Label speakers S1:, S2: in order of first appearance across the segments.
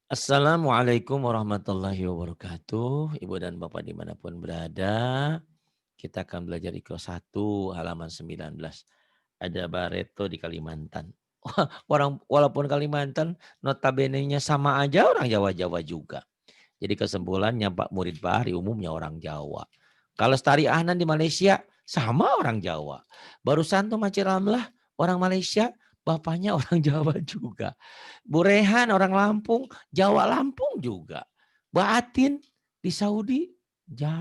S1: Assalamualaikum warahmatullahi wabarakatuh. Ibu dan Bapak dimanapun berada. Kita akan belajar IQ 1 halaman 19. Ada Barreto di Kalimantan. Wah, walaupun Kalimantan notabene-nya sama aja orang Jawa-Jawa juga. Jadi kesimpulannya Pak murid Bahari umumnya orang Jawa. Kalau Lestari Ahnan di Malaysia sama orang Jawa. Barusan tuh Maci Ramlah orang Malaysia, bapaknya orang Jawa juga. Bu Rehan orang Lampung, Jawa Lampung juga. Mbak Atin di Saudi,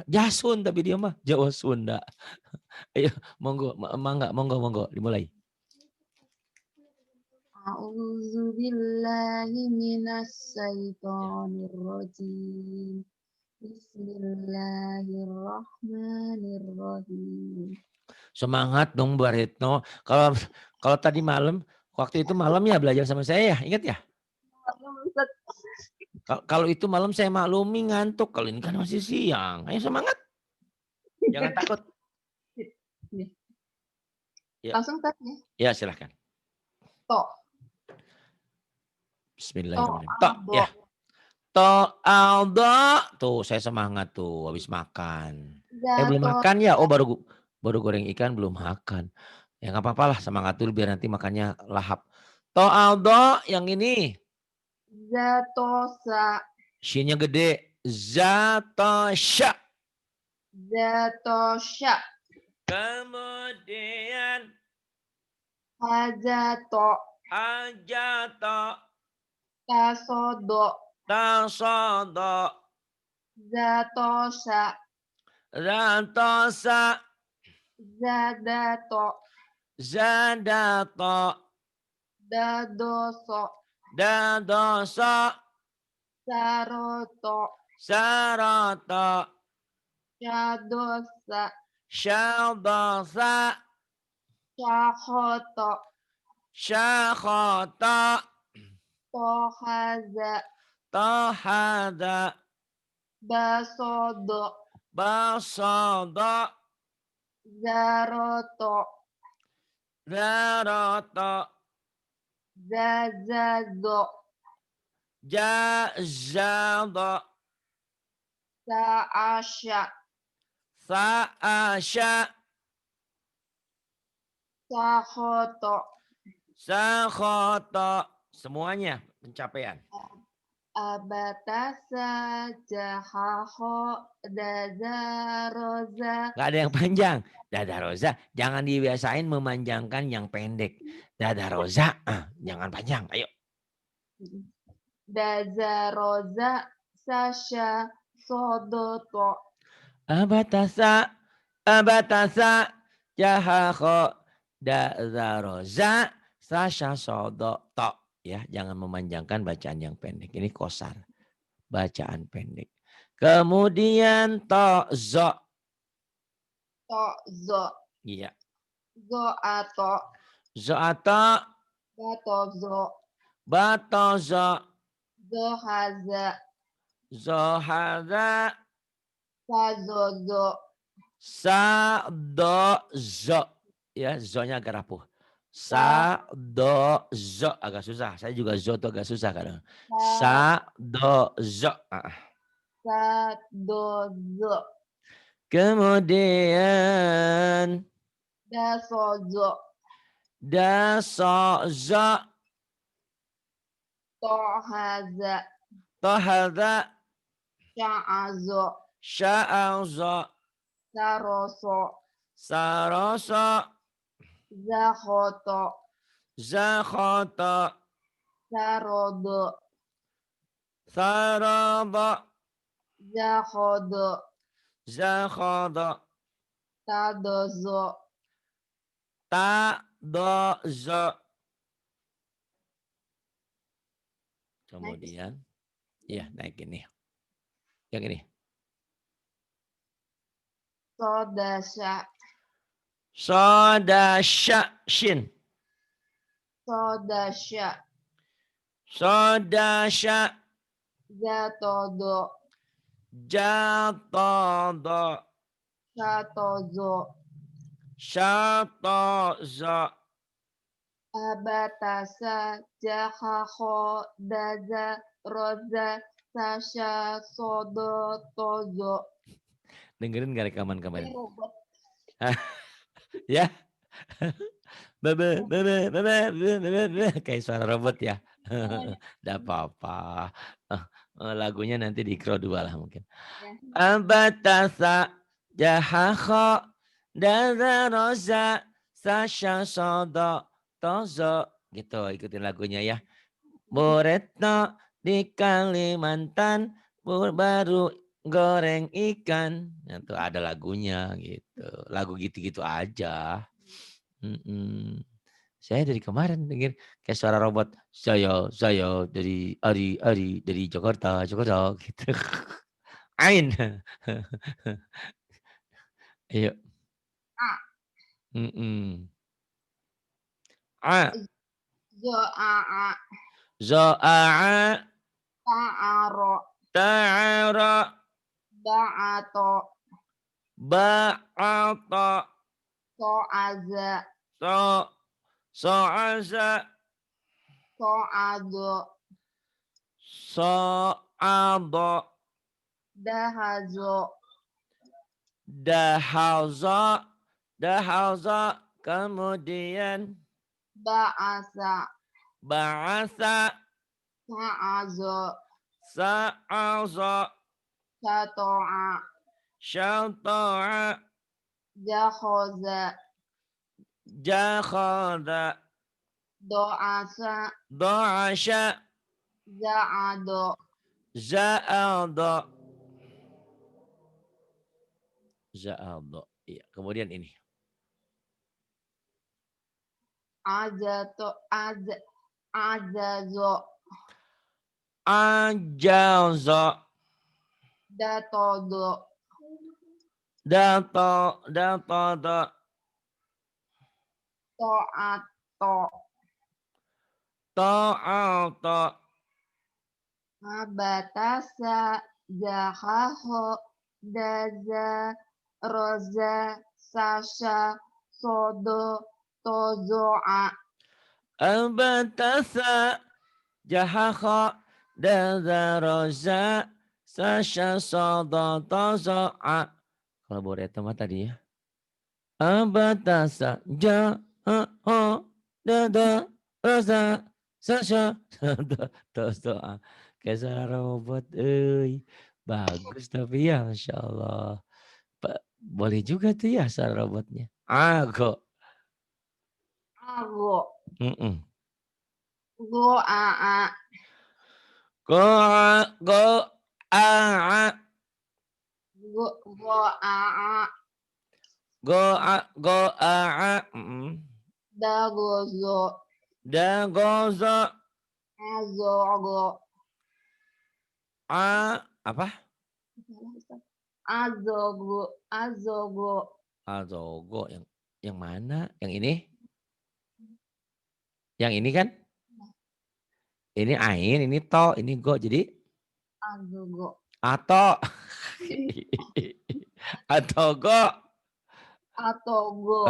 S1: Jasun tapi dia mah Jawa Sunda. Ayo, monggo, monggo, dimulai.
S2: A'udzu billahi minas syaitonir rajim. Bismillahirrahmanirrahim.
S1: Semangat dong Mbak Retno. Kalau kalau tadi malam, waktu itu malam ya belajar sama saya ya, ingat ya? Kalau itu malam saya maklumi ngantuk, kalau ini kan masih siang. Ayo semangat. Jangan takut. Ya.
S2: Langsung tes nih.
S1: Ya, silahkan.
S2: Tok.
S1: Bismillahirrahmanirrahim. Tok ya. Aldo. Tuh saya semangat tuh habis makan. Belum makan ya? Oh baru goreng ikan belum makan. Ya nggak apa-apa lah semangat dulu biar nanti makannya lahap. Aldo yang ini.
S2: Zatosa.
S1: Shinnya gede. Zatosha.
S2: Zatosha.
S1: Kemudian.
S2: Hajato. Tasodo. Zatosa. Zadato. Dadoso. Saroto. Shadosa. Syakhota. Tohada. Basodo. Zaroto. Zazado. Jazado. Saasya. Sakhoto. Semuanya pencapaian. Abatasa, jahaho, dadaroza. Gak ada yang panjang. Dadaroza, jangan dibiasain memanjangkan yang pendek. Dadaroza, jangan panjang. Ayo. Dadaroza, sasha, sodoto. Abatasa, jahaho, dadaroza, sasha, sodoto. Ya, jangan memanjangkan bacaan yang pendek. Ini kosar. Bacaan pendek. Kemudian to'zo. To'zo. Iya. Zo'ato. Zo'ato. Batozo. Batozo. Zohaza. Zohaza. Sazozo. Sadozo. Ya, zo-nya agak rapuh. Sadozo agak susah. Saya juga zo itu agak susah kadang. Sadozo. Sadozo. Kemudian dasozo. Dasozo. Tohaza. Tohaza. Sya'azo. Sya'azo. Saroso. Saroso. Zakhoto. Zakhoto. Sarodo. Sarodo. Zakhodo. Zakhodo. Tadozo. Tadozo. Kemudian, ya naik ini. Yang ini. Sodasya. Sodasya. Shin. Sodasya. Sodasya. Jatodo. Jatodo. Shatozo. Shatozo. Abatasa. Jahaho. Daza.
S3: roza, sasha, sodo, tozo.
S1: Dengerin gak rekaman kemarin?
S3: Kayak robot.
S1: Ya. Kayak suara robot ya. Tidak apa-apa. Lagunya nanti di Kro 2 lah mungkin.
S3: Ya.
S1: Abatasa jahakho dada roza sasha sodo tozo. Gitu ikutin lagunya ya. Boretno di Kalimantan baru goreng ikan. Nah, tuh ada lagunya gitu. Lagu gitu-gitu aja. Saya dari kemarin denger kayak suara robot. Saya dari Ari dari Jakarta gitu. Ain. Ayo.
S3: A.
S1: Mm-mm. A.
S3: Zo, a.
S1: Zo'a.
S3: Ta'aro.
S1: Ta'ara.
S3: Ba'ato.
S1: Ba'ata.
S3: So'aza.
S1: So'aza.
S3: So'ado.
S1: So'ado.
S3: Dahazo.
S1: Dahaza. Dahaza. Kemudian
S3: Ba'asa.
S1: ba'asa.
S3: Sa'azo.
S1: Sa'aza.
S3: Sato'a.
S1: Syata'a.
S3: Jakhoza.
S1: Jakhada.
S3: Do'asa.
S1: Do'asha.
S3: Za'ado.
S1: Za'ada. Za'ada. Iya. Kemudian ini.
S3: Azato. Azazo.
S1: Ajaza.
S3: Datodo.
S1: Datada.
S3: To'ato.
S1: Ta'ata.
S3: Batasa. Zahaho. Daza. Roza. Sasha. Sodo. Tozo'a.
S1: Albatasa. Jahakha. Dadaroza. Sasha sada taza'a. Kalau Boreto mah tadi ya. Abatasa. Jahakha. Dadaroza. Sasha sada taza'a. Kayak suara robot. Bagus tapi ya Masya Allah. Boleh juga tuh ya suara robotnya. Ago.
S3: Ago.
S1: Mm-mm.
S3: Go'a.
S1: Go'a.
S3: Go'a.
S1: Go'a.
S3: Dagozo.
S1: Dagoza.
S3: Azogo.
S1: Apa?
S3: Azogo. Azogo.
S1: Azogo. Yang mana? Yang ini? Yang ini kan? Ini ain, ini to, ini go. Jadi
S3: Azogo.
S1: atau atau go.
S3: Atogo.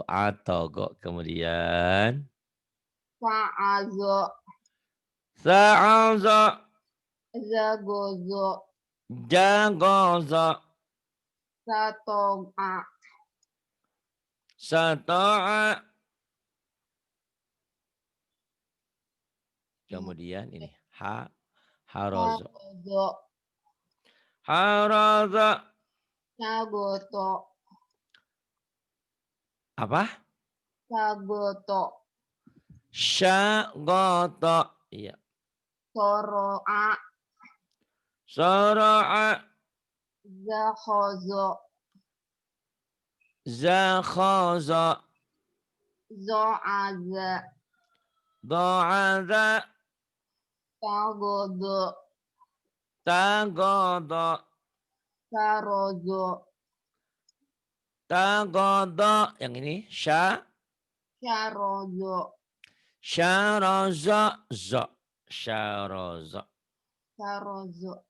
S1: Atau go. Kemudian
S3: Sa'azo.
S1: sa'aza.
S3: Zagozo.
S1: Jagoza.
S3: Sato'a.
S1: Sata'a. Kemudian ini harozo.
S3: Sagozo.
S1: Haraza.
S3: Sagoto.
S1: Apa?
S3: Sagoto.
S1: Syagoto. Iya.
S3: Soro'a.
S1: Sara'a.
S3: Zakhozo.
S1: Zakhaza.
S3: Zo'aza.
S1: Do'aza.
S3: Sagodo.
S1: Tagodo.
S3: Sarozo.
S1: Tagodo. Yang ini
S3: Sarozo.
S1: syaraza. Syaraza.
S3: Sarozo.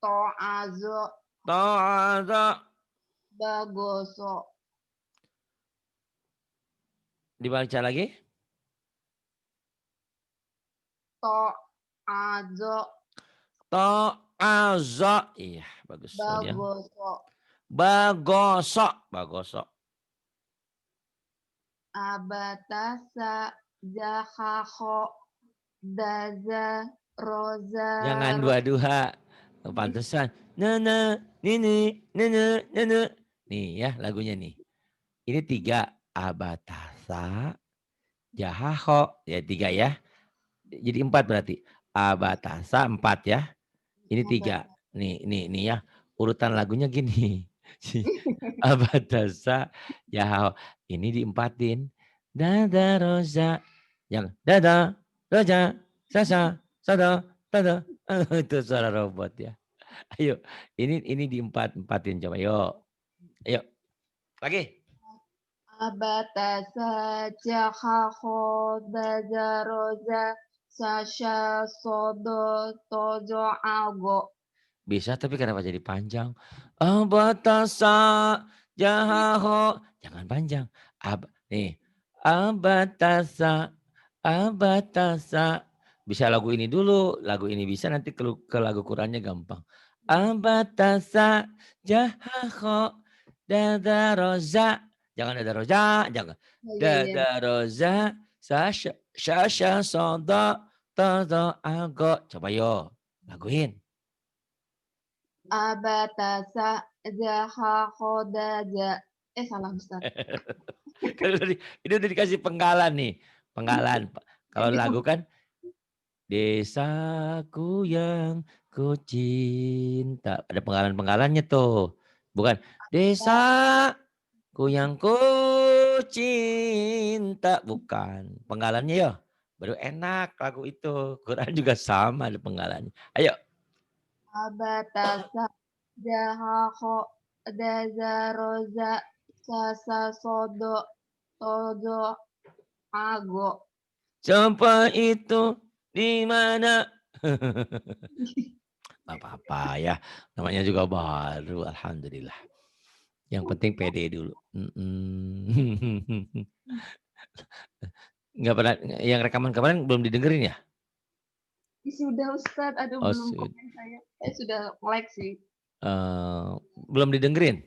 S3: To'azo.
S1: Ta'aza.
S3: Bagoso.
S1: Dibaca lagi.
S3: azo,
S1: Ta'aza. Iya, bagus. Kemudian
S3: bagoso,
S1: bagosok. Bagosok.
S3: abatasa, jahaho, daza, roza,
S1: Jangan dua-dua. Pantesan. Nana, nini, nana, nana. Nih ya lagunya nih. Ini 3. Abatasa, jahaho. Ya 3 ya. Jadi 4 berarti. Abatasa 4 ya. Ini 3. Nih ya. Urutan lagunya gini. Abatasa, jahaho. Ini diempatin. Dada roza. Yang dada, roza, sasa, sada, tada. Itu suara robot ya. Ayo, ini diempat-empatin coba. Yuk. Ayo. Lagi.
S3: abatasa, jahaho, daza, roza, sasha, sodo, tojo, algo.
S1: Bisa tapi kenapa jadi panjang? Abatasa jahaho. Jangan panjang. Nih. Abatasa. Abatasa. Bisa lagu ini dulu. Lagu ini bisa nanti ke lagu Qurannya gampang. Abatasa jahaho. Dada roza. Jangan dada roza. Jangan.
S3: Iya, iya.
S1: Dada roza. Sasha soda. Todo ago. Coba yo. Laguin.
S3: Abatasa, jahaho, daza. Salah Ustaz.
S1: Ini udah dikasih penggalan nih. Penggalan. Kalau lagu kan desaku yang ku cinta. Ada penggalan-penggalannya tuh. Bukan desaku yang ku cinta. Bukan. Penggalannya ya. Baru enak lagu itu. Quran juga sama ada penggalannya. Ayo.
S3: Abatasa, jahaho, daza, roza, sasa, sodo, tojo, ago.
S1: Sampai itu di mana? Gak apa-apa ya. Namanya juga baru. Alhamdulillah. Yang penting pede dulu. Nggak pernah. Yang rekaman kemarin belum didengerin ya?
S3: Sudah Ustaz, aduh
S1: Oh,
S3: belum komen saya. Sudah like sih.
S1: belum didengerin?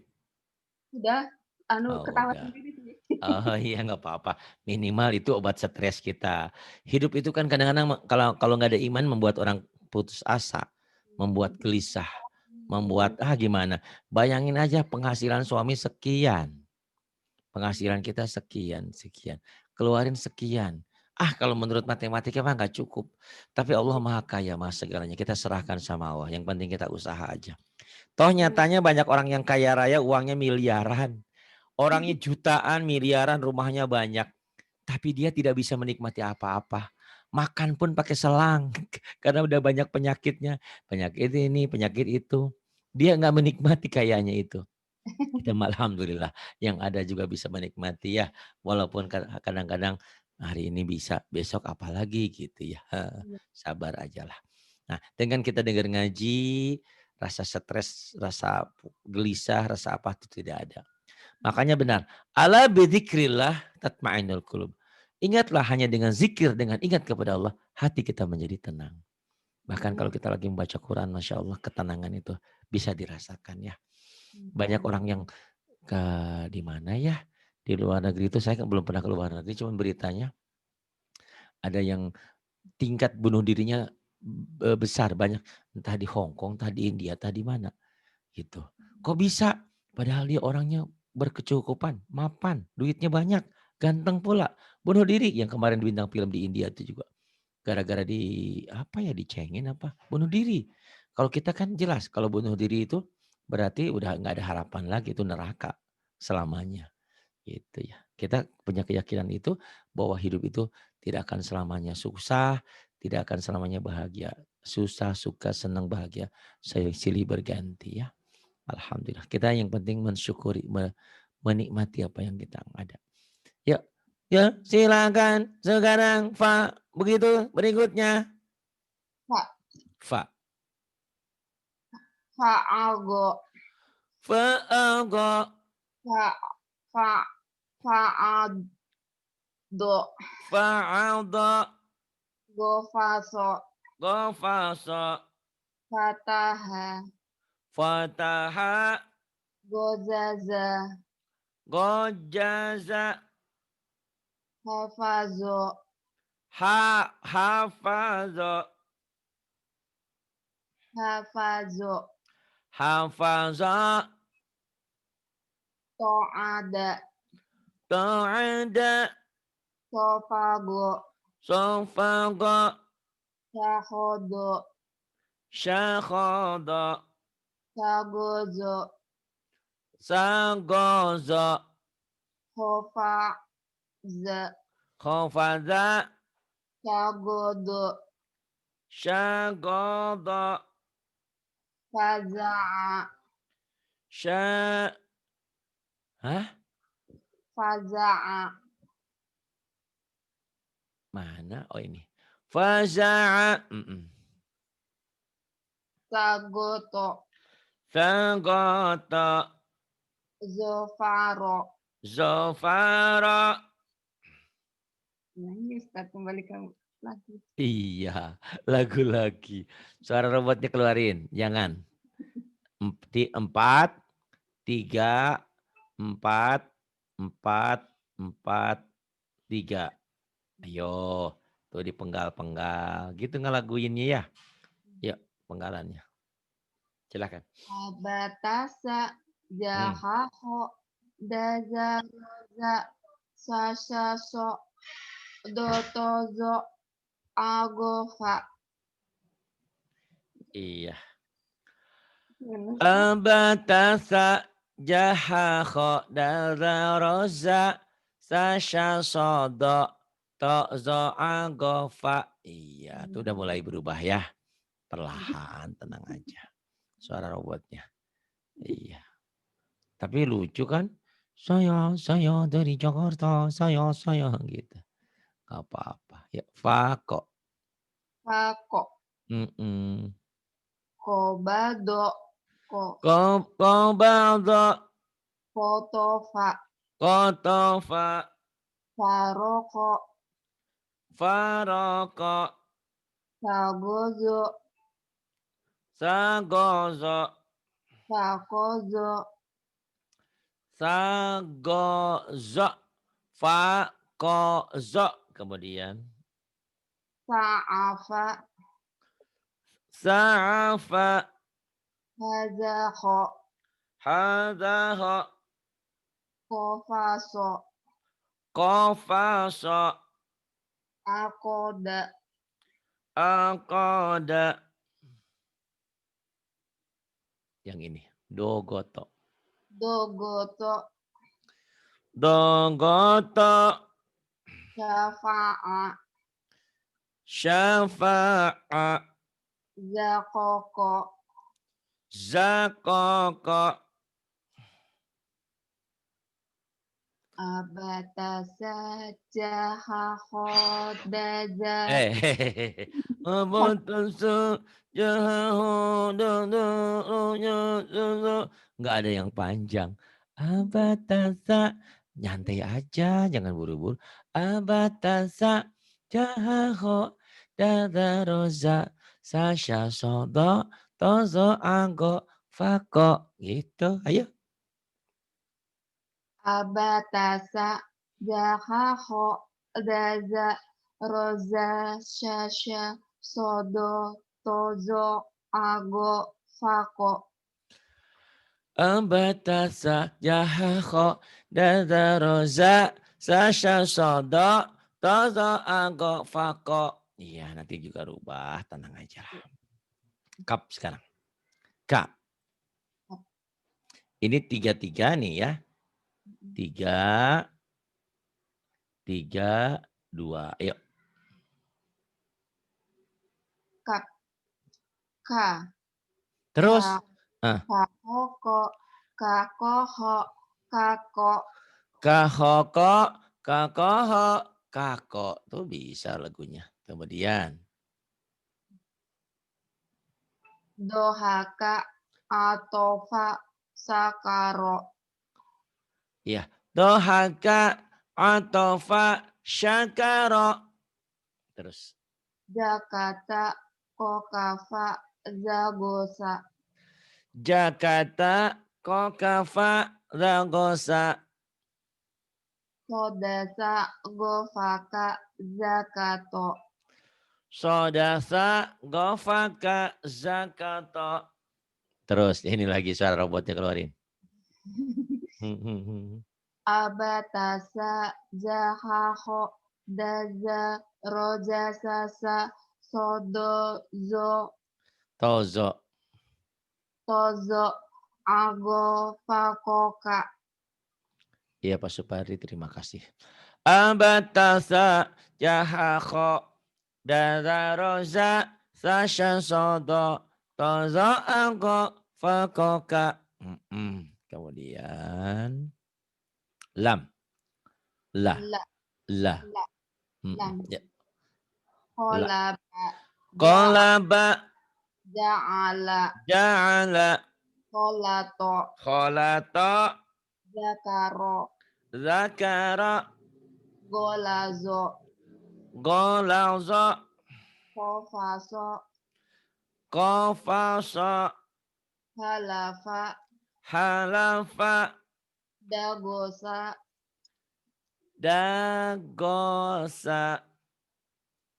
S3: Sudah,
S1: Oh,
S3: ketawa
S1: udah.
S3: sendiri sih.
S1: Oh iya nggak apa-apa. Minimal itu obat stres kita. Hidup itu kan kadang-kadang kalau nggak ada iman membuat orang putus asa, membuat gelisah, membuat gimana. Bayangin aja penghasilan suami sekian. Penghasilan kita sekian. Keluarin sekian. Kalau menurut matematika mah nggak cukup. Tapi Allah Maha Kaya, Maha segalanya. Kita serahkan sama Allah. Yang penting kita usaha aja. Toh nyatanya banyak orang yang kaya raya uangnya miliaran. Orangnya jutaan, miliaran, rumahnya banyak. Tapi dia tidak bisa menikmati apa-apa. Makan pun pakai selang. Karena udah banyak penyakitnya. Penyakit ini, penyakit itu. Dia nggak menikmati kayaknya itu. Kita alhamdulillah yang ada juga bisa menikmati ya. Walaupun kadang-kadang hari ini bisa, besok apalagi gitu ya. Sabar aja lah. Nah dengan kita dengar ngaji, rasa stres, rasa gelisah, rasa apa itu tidak ada. Makanya benar. Ala bidzikrillah tatma'innul qulub. Ingatlah hanya dengan zikir, dengan ingat kepada Allah, hati kita menjadi tenang. Bahkan kalau kita lagi membaca Quran, Masya Allah, ketenangan itu bisa dirasakan ya. Banyak orang yang di mana ya? Di luar negeri itu saya kan belum pernah ke luar negeri, cuma beritanya ada yang tingkat bunuh dirinya besar, banyak. Entah di Hong Kong, entah di India, entah di mana. Gitu. Kok bisa? Padahal dia orangnya berkecukupan, mapan, duitnya banyak, ganteng pula. Bunuh diri yang kemarin bintang film di India itu juga. Gara-gara dicengin apa? Bunuh diri. Kalau kita kan jelas kalau bunuh diri itu berarti udah nggak ada harapan lagi, itu neraka selamanya. Gitu ya. Kita punya keyakinan itu bahwa hidup itu tidak akan selamanya susah, tidak akan selamanya bahagia. Susah, suka, senang, bahagia, silih berganti ya. Alhamdulillah. Kita yang penting mensyukuri, menikmati apa yang kita ada. Yuk, silakan sekarang Fa. Begitu berikutnya. Fa.
S3: Fa'algo.
S1: Fa'algo.
S3: Fa'ado.
S1: Fa'aldo.
S3: Gofaso.
S1: Qafasa.
S3: Fataha.
S1: Fataha.
S3: Gozaza.
S1: Gojaza.
S3: Hafazo.
S1: Hafaza.
S3: Hafazo.
S1: Hafaza.
S3: To'ada.
S1: Ta'ada.
S3: Sofago.
S1: Sofaga.
S3: Syahodo.
S1: Syakhada.
S3: Sagozo.
S1: Sagoza.
S3: Hofaza.
S1: Khafaza.
S3: Syagodo.
S1: Syagada.
S3: Faza'a.
S1: Sya. Hah?
S3: Faza'a.
S1: Mana? Oh ini. Faza'a.
S3: Sagoto.
S1: Sagata.
S3: Zofaro.
S1: Zafara.
S3: Nah, ini Ustaz kembali ke lagi.
S1: Iya, lagu lagi. Suara robotnya keluarin, jangan. Di 4, 3, 4, 4, 4, 3. Ayo, tuh dipenggal-penggal. Gitu ngelaguinnya ya. Yuk, penggalannya. Silakan.
S3: Abatasa. Jahaho. Dazaroza. Sasaso. Dotozo. Agofa.
S1: Iya.
S3: Gimana, Ustaz?
S1: Abatasa jahaho dazaroza sasha sodo tozo agofa. Iya, itu udah mulai berubah ya. Perlahan, tenang aja. Suara robotnya. Iya. Tapi lucu kan? Saya dari Jakarta, saya gitu. Gak apa-apa. Ya, Fako.
S3: Fako.
S1: Mm-mm.
S3: Kobado.
S1: Kobado.
S3: Fotofa.
S1: Kotofa.
S3: Faroko.
S1: Faroko.
S3: Sagozo.
S1: Sagozo.
S3: Sakozo.
S1: Sagozo. Fakozo. Kemudian.
S3: Sa'afa.
S1: Sa'afa.
S3: Hazakho.
S1: Hadaho.
S3: Kofaso.
S1: Kofaso.
S3: Akoda.
S1: Akoda. Yang ini. Dogoto.
S3: Dogoto.
S1: Dogoto.
S3: Syafa'a.
S1: Syafa'a.
S3: Zakoko.
S1: Zakoko.
S3: Abatasa. Jahahodaza.
S1: Abatasu jahaho nggak ada yang panjang. Abatasa. Nyantai aja, jangan buru-buru. Abatasa jahaho dadaroza sasha sodo tozo ago fako. Gitu, ayo.
S3: Abatasa. Jahaho. Daza. Roza. Shasha. Sodo. Tozo. Ago. Fako.
S1: Ambatasa jahaho dadaroza sasha sodo tozo ago fako. Iya, nanti juga rubah, tenang aja lah. Kap sekarang. Kap. Ini 3-3 nih ya. 3, 3, 2. Ayo.
S3: Kak. Ka.
S1: Terus.
S3: Kakoko. Kakoho. Kako.
S1: Kahoko, kakoho, kako. Tuh bisa lagunya. Kemudian.
S3: Dohaka. Atofa. Sakaro.
S1: Ya. Dohaka, atofa, syakaro. Terus.
S3: Jakarta. kokafa, zagosa,
S2: Jakarta, Kokafa, Ragosa.
S3: sodasa, gofaka, zakato,
S2: Sodasa, Gofaka, Zakato. Terus, ini lagi suara robotnya keluarin.
S3: abatasa, jahaho, daza, rojasasa, sodozo,
S2: Tozo.
S3: tozo, agofakoka,
S2: Iya Pak Supari, terima kasih. Abatasa, Jahako, Dadaroza, Sasha Sodo, Tozo Angko, Fakoka. Kemudian, Lam, La,
S3: la,
S2: La.
S3: la, lam,
S2: Ya. La.
S3: kolaba,
S2: Kolaba,
S3: ja'ala,
S2: Ja'ala,
S3: kolato,
S2: Kholato,
S3: zakaro,
S2: Zakara,
S3: golazo,
S2: Golazo,
S3: kofaso,
S2: Kofaso,
S3: halafa,
S2: Halafa,
S3: dagosa,
S2: Dagosa,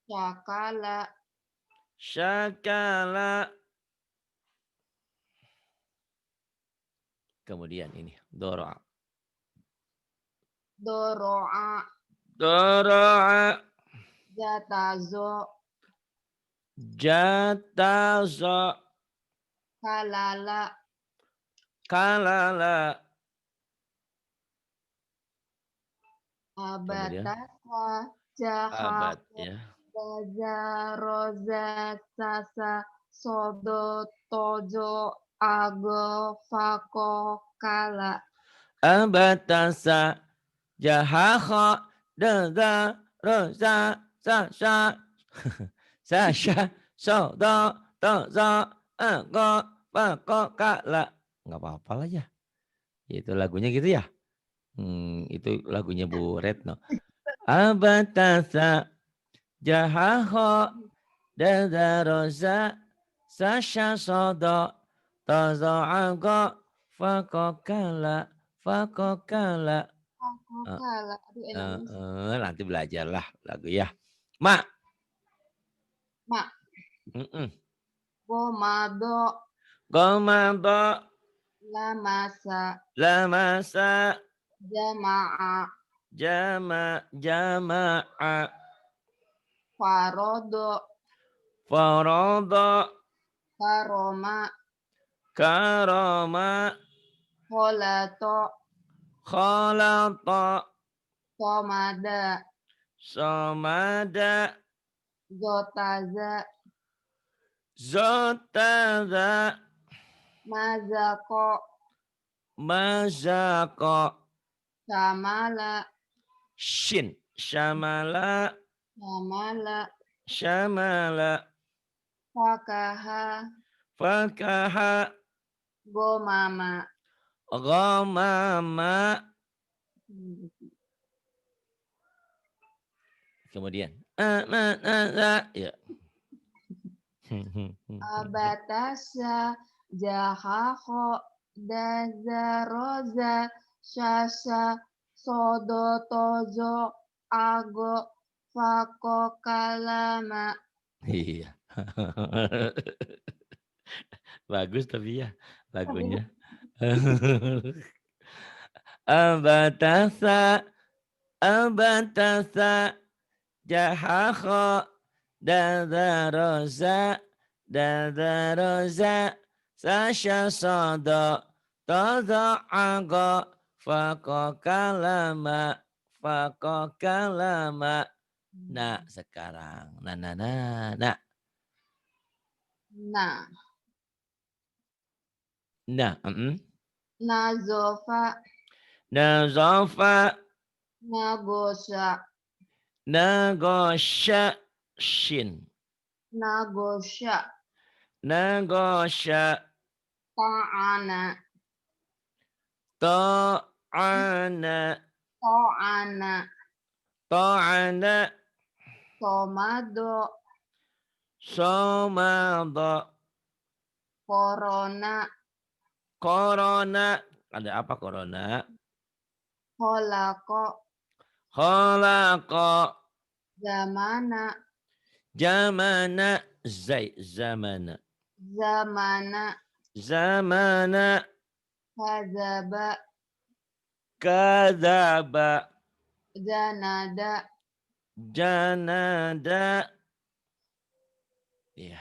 S3: syakala,
S2: Syakala. Kemudian ini, Doro'a.
S3: doro'a,
S2: Doro'a,
S3: jatazo,
S2: Jatazo,
S3: kalala,
S2: Kalala. Kemudian,
S3: abatasa,
S2: abad
S3: jahako,
S2: ya.
S3: daza, roza, sasa, sodo, tojo, ago, fako, kala,
S2: Abatasa, Jahaha, Daza, Rosa, Sasha, Sasha, Sodo, Tozo, Angko, Pako, Kala. Nggak apa-apa lah ya. Itu lagunya gitu ya. Itu lagunya Bu Retno. Abatasa, Jahaha, Daza, Rosa, Sasha, Sodo, Tozo, Angko, Pako, Kala, Pako, Kala.
S3: fako, kala. Aduh enak banget.
S2: Nanti belajarlah lagu ya. Mak.
S3: Mak,
S2: Mm-mm.
S3: gomado,
S2: Gomado.
S3: lamasa,
S2: Lamasa.
S3: jama'a,
S2: Jama'a.
S3: farodo,
S2: Farodo.
S3: karoma,
S2: Karoma.
S3: holato,
S2: Kholata.
S3: somada,
S2: Somada.
S3: zotaza,
S2: Zotada.
S3: mazako,
S2: Mazako.
S3: shamala,
S2: Shin. Shamala.
S3: shamala,
S2: Shamala.
S3: fakaha,
S2: Fakaha.
S3: gomama.
S2: Ghamama. Kemudian. Ya.
S3: Abatasa, jahaho, dazaroza, shasha, sodo, tozo, ago, fako, kalama.
S2: Iya. Bagus tapi ya lagunya. Abatasa, abatasa, jahaho, dadaroza, dadaroza, sasha sodo, todo ago, fako kalama, fako kalama. Nah sekarang, nah.
S3: Nah,
S2: Nah,
S3: nazofa,
S2: Nazofa,
S3: nagosha,
S2: Nagosha, Shin,
S3: nagosha,
S2: Nagosha,
S3: ta'ana,
S2: Ta'ana,
S3: ta'ana,
S2: Ta'ana,
S3: somado,
S1: Somado.
S3: Corona.
S1: Corona. Ada apa corona?
S3: Holako.
S1: Khalaqa.
S3: Zamana.
S1: Jamana. Zamana.
S3: Zamana.
S1: Zamana.
S3: Kadzaba.
S1: Kadzaba.
S3: Janada.
S1: Janada. Iya.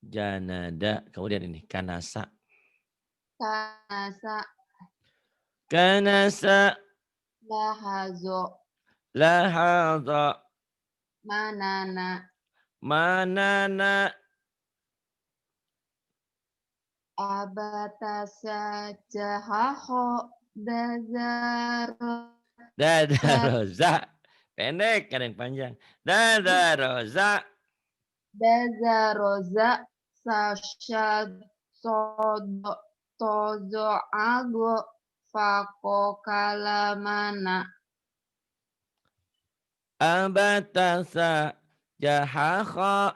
S1: Janada. Kemudian ini kanasa.
S3: Kanasa.
S1: Kanasa.
S3: Lahazo.
S1: Lahadha.
S3: Manana.
S1: Manana.
S3: Abatasa jahaho. Dazaro.
S1: Dadaroza. Pendek, kadang panjang. Dadaroza.
S3: Dazaroza. Sashad. Sodo. Tozo ago. Fako kalamana.
S1: Abatasa. Jahaha.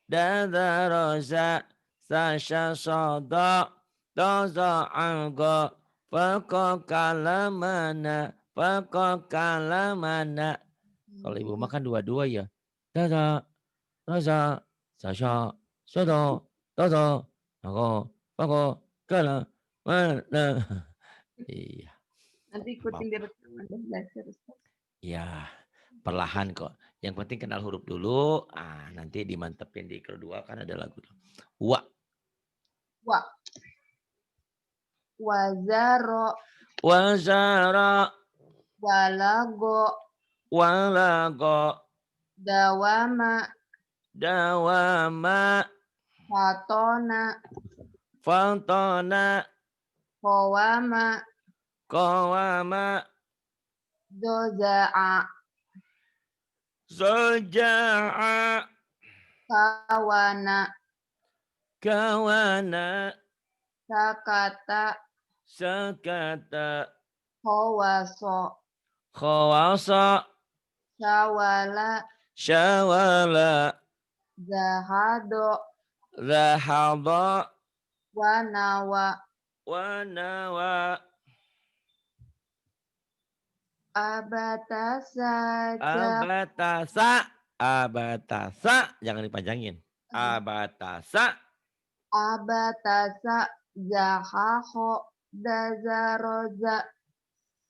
S1: Dadaroza. Sasha soda. Dozo algo. Fako kalamana. Fako kalamana. Kalau ibu makan dua-dua ya. Dada. Roza. Sasha. Sodo. Dozo. Algo. Fako kalamana. Iya.
S3: Nanti ikutin di rekaman dan belajar. Ustaz.
S1: Ya, perlahan kok. Yang penting kenal huruf dulu. Nanti dimantepin di kedua kan ada lagu. Wa.
S3: Wa. Wazaro.
S1: Wazara.
S3: Walago.
S1: Walago.
S3: Dawama.
S1: Dawama.
S3: Fatona.
S1: Fantona.
S3: Kowama.
S1: Kawama.
S3: Doza'a.
S1: Soja'a.
S3: Kawana.
S1: Kawana.
S3: Sakata.
S1: Sakata.
S3: Hawaso.
S1: Khawasa.
S3: Syawala.
S1: Syawala.
S3: Zahado.
S1: Zahada.
S3: Wanawa.
S1: Wanawa.
S3: Abatasa.
S1: Abatasa. Abatasa. Jangan dipanjangin. Abatasa.
S3: Abatasa. Zahaho. Dazaroza.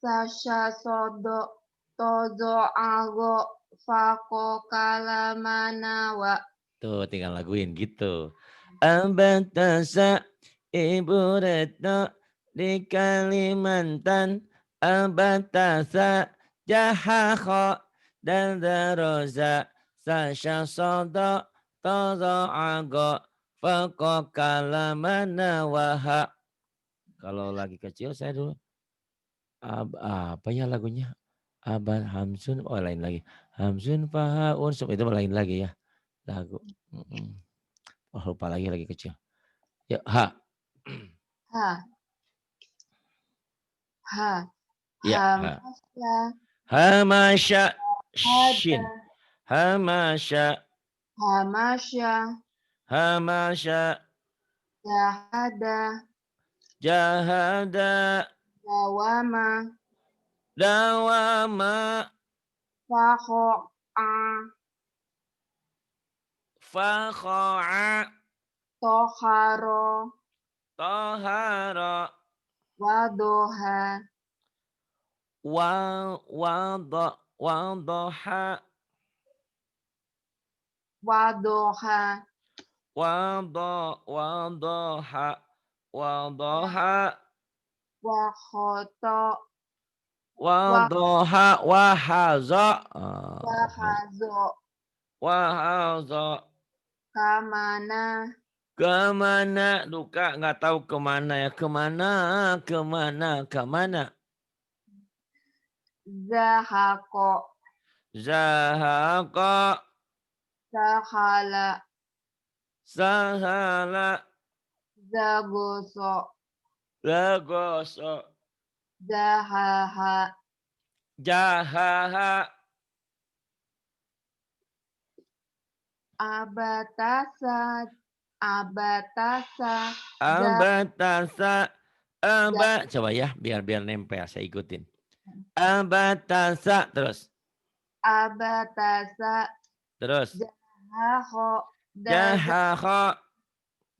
S3: Sasha sodo. Tozo ago. Fako kalamanawa.
S1: Tuh tinggal laguin gitu. Abatasa. Ibu Retno di Kalimantan. Abatasa. Jahaho. Dan daroza. Sasha sodo. Tozo ago. Fako kalamana waha. Kalau lagi kecil saya dulu. Apa ya lagunya? Abad Hamsun. Oh lain lagi. Hamsun Fahaun. Itu lain lagi ya. Lagu. Oh lupa lagi kecil. Ya ha.
S3: Ha. Ha.
S1: Ya ha.
S3: Hamasya.
S1: Hamasya.
S3: Hada.
S1: Shin. Hamasya.
S3: Hamasya.
S1: Hamasya.
S3: Jahada.
S1: Jahada.
S3: Dawama.
S1: Dawama.
S3: Faho'a.
S1: Fakha'a.
S3: Toharo.
S1: Tahara.
S3: Wadoha.
S1: Wadaha.
S3: Wadoha.
S1: Wadaha. Wadaha.
S3: Wahoto.
S1: Wadaha. Wahaza.
S3: Wahazo.
S1: Wahaza.
S3: Kamana.
S1: Kemana? Duka nggak tahu kemana ya. Kemana?
S3: Zahako.
S1: Zahaka.
S3: Sahala.
S1: Sahala.
S3: Zagoso.
S1: Lagoso.
S3: Zahaha.
S1: Jahaha.
S3: Abatasa, abatasa,
S1: Abatasa, coba ya, biar nempel, saya ikutin. Abatasa, terus.
S3: abatasa,
S1: Terus.
S3: jahaho,
S1: Jahaho,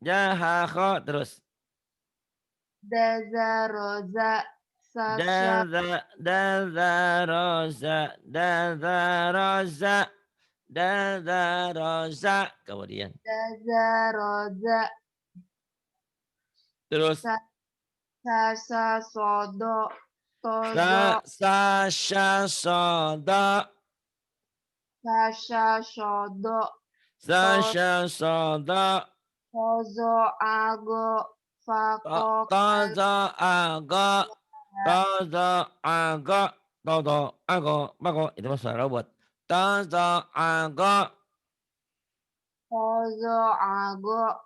S1: jahaho, terus.
S3: dazaroza, sasha,
S1: Dazaroza, dazaroza, dazaroza. Kemudian.
S3: dazaroza,
S1: Terus.
S3: sasa, sodo, tozo,
S1: Sasha soda,
S3: sasha, sodo,
S1: Sasha soda,
S3: tozo, ago, fako,
S1: Tozo aga, Tozo aga, Todo ago, bago. Itu mah suara robot. Tozo aga,
S3: tozo, ago,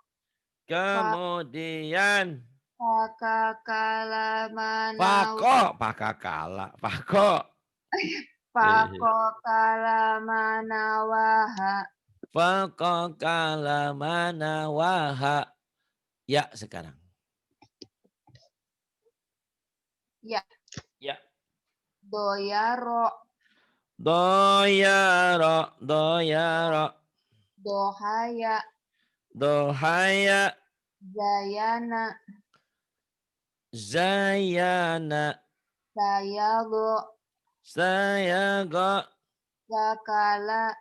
S1: kemudian
S3: Pakakalamanawa,
S1: Pako, pakakala, Pako.
S3: Pako kalamanawaha.
S1: Pako kalamana waha. Ya sekarang.
S3: Ya,
S1: Ya.
S3: doyaro,
S1: Doyaro, doyaro,
S3: dohaya,
S1: dohaya,
S3: zayana,
S1: Zayana,
S3: sayago,
S1: Sayaga,
S3: wakala,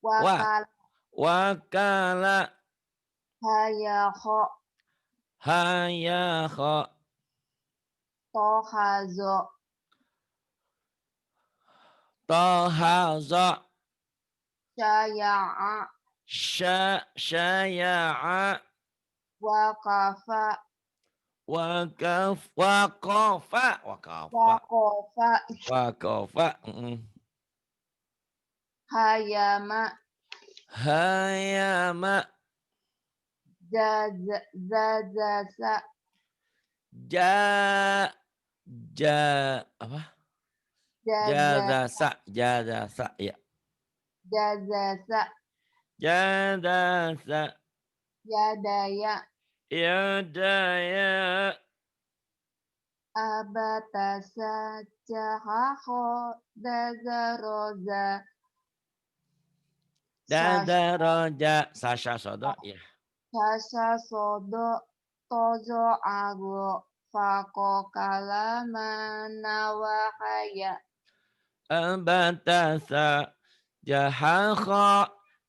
S1: Wah,
S3: wakala,
S1: Wakala,
S3: hayaho,
S1: Hayaho,
S3: tohazo,
S1: Tohaza,
S3: syaya'a,
S1: Syaya'a,
S3: wakafa,
S1: Wakofa,
S3: wakofa,
S1: Wakofa,
S3: hayama,
S1: Hayama,
S3: zazasa,
S1: Ja, apa?
S3: jaza,
S1: Jadasa, ya.
S3: jazasa,
S1: Jadasa,
S3: yadaya,
S1: Yadaya,
S3: abatasa, jahaho, dazaroza,
S1: Dadaroja, Sasha Sodo, ya.
S3: sasha, sodo, tozo, ago, fako, kalama, nawahaya,
S1: Abatasa, Jahaho,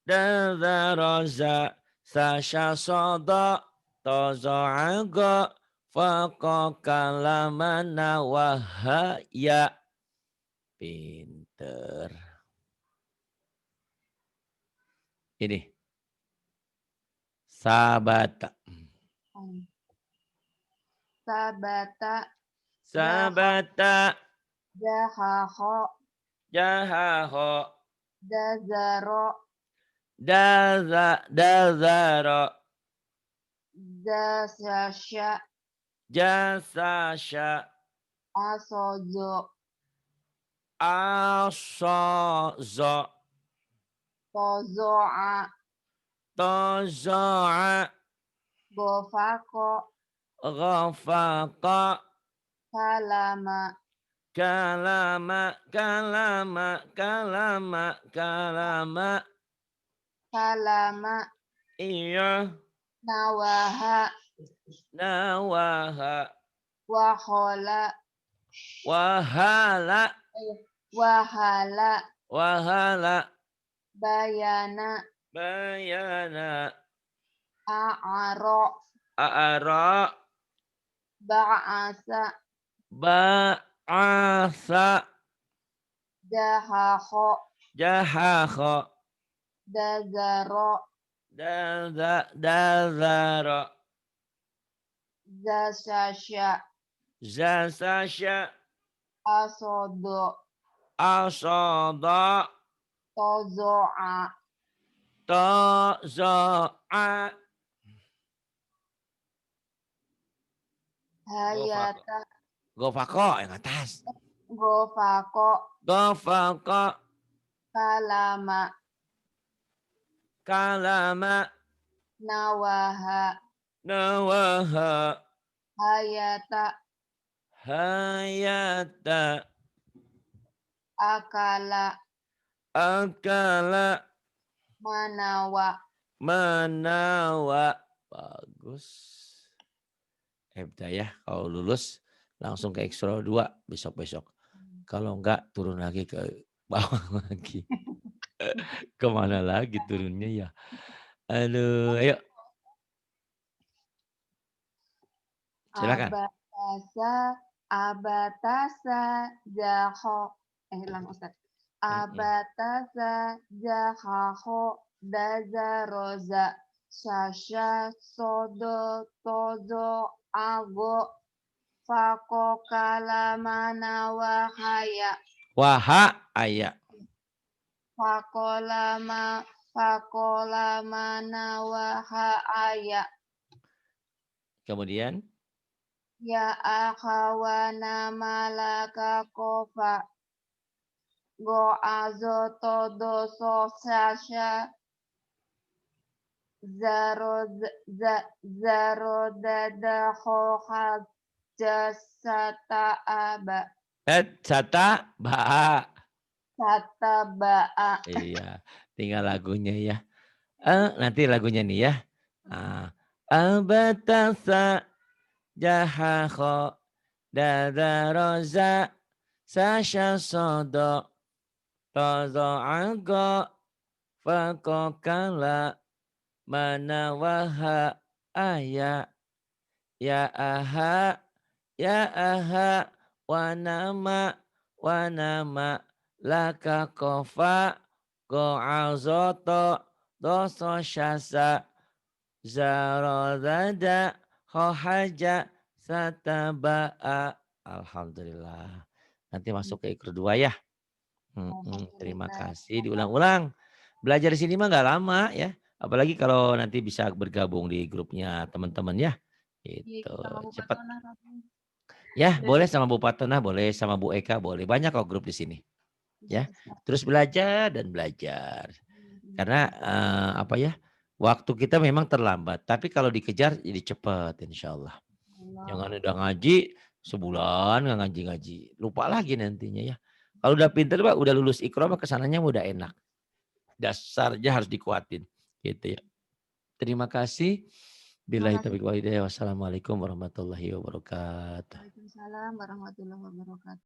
S1: Dadaroja, Sasha Sodo, Tozo Ago, Fako Kalamana Wahaya. Pinter. Ini. Sabata.
S3: sabata,
S1: Sabata.
S3: jahaho,
S1: Jahaho.
S3: dazaro,
S1: Dazaro.
S3: dasasya,
S1: Jasasya.
S3: asozo,
S1: Asozo.
S3: tozo'a,
S1: Tozo'a.
S3: gofako,
S1: Ghafaka.
S3: kalama,
S1: Kalama. Kalama. Kalama. Kalama.
S3: kalama,
S1: Iya.
S3: nawaha,
S1: Nawaha.
S3: wahola,
S1: Wahala.
S3: wahala,
S1: Wahala.
S3: bayana,
S1: Bayana.
S3: a'aro,
S1: A'ara.
S3: ba'asa,
S1: Ba'asa.
S3: jahaho,
S1: Jahaho.
S3: dazaro,
S1: Dazaro.
S3: zasasya,
S1: Zasasya.
S3: asodo,
S1: Asada.
S3: tozo'a,
S1: Tozo'a. Gofako.
S3: hayata,
S1: Gofako yang atas.
S3: gofako,
S1: Gofako.
S3: kalama,
S1: kalama,
S3: nawaha,
S1: nawaha,
S3: hayata,
S1: hayata,
S3: akala,
S1: akala,
S3: manawa.
S1: manawa. Bagus. Hebda ya, kalau lulus langsung ke ekstra 2 besok-besok. Kalau enggak turun lagi ke bawah lagi. Kemana lagi turunnya ya? Aduh, ayo silakan.
S3: Abatasa jaho. Hilang Ustaz. Abatasa jahaho dazaroza sasha sodo tozo ago fako kalamana wahaya
S1: Waha ayat.
S3: fakolamana wahaya
S1: Kemudian
S3: ya akhawana malaka kofa go azo todo so sasha zaro dada hoha jasata aba
S1: sata ba.
S3: sata ba'a.
S1: Iya, tinggal lagunya ya. Nanti lagunya nih ya. Abatasa jahaho dadaroza sasha sodo tozo ago fakokala manawaha aya ya aha wanama laka kofa go'azoto doso syasa zarodada hohaja sataba'a. Alhamdulillah. Nanti masuk ke ikut 2 ya. Terima kasih. Diulang-ulang. Belajar di sini mah nggak lama ya. Apalagi kalau nanti bisa bergabung di grupnya teman-teman ya. Gitu. Cepat. Ya, boleh sama Bu Patena, boleh sama Bu Eka, boleh. Banyak kok grup di sini. Ya. Terus belajar dan belajar. Karena apa ya? Waktu kita memang terlambat, tapi kalau dikejar jadi cepat insya Allah. Jangan udah ngaji sebulan nggak ngaji-ngaji. Lupa lagi nantinya ya. Kalau udah pinter Pak, udah lulus Iqra mah kesananya udah enak. Dasarnya harus dikuatin. Gitu ya. Terima kasih. Billahi taufiq wal hidayah. Wassalamualaikum warahmatullahi wabarakatuh.
S3: Waalaikumsalam warahmatullahi wabarakatuh.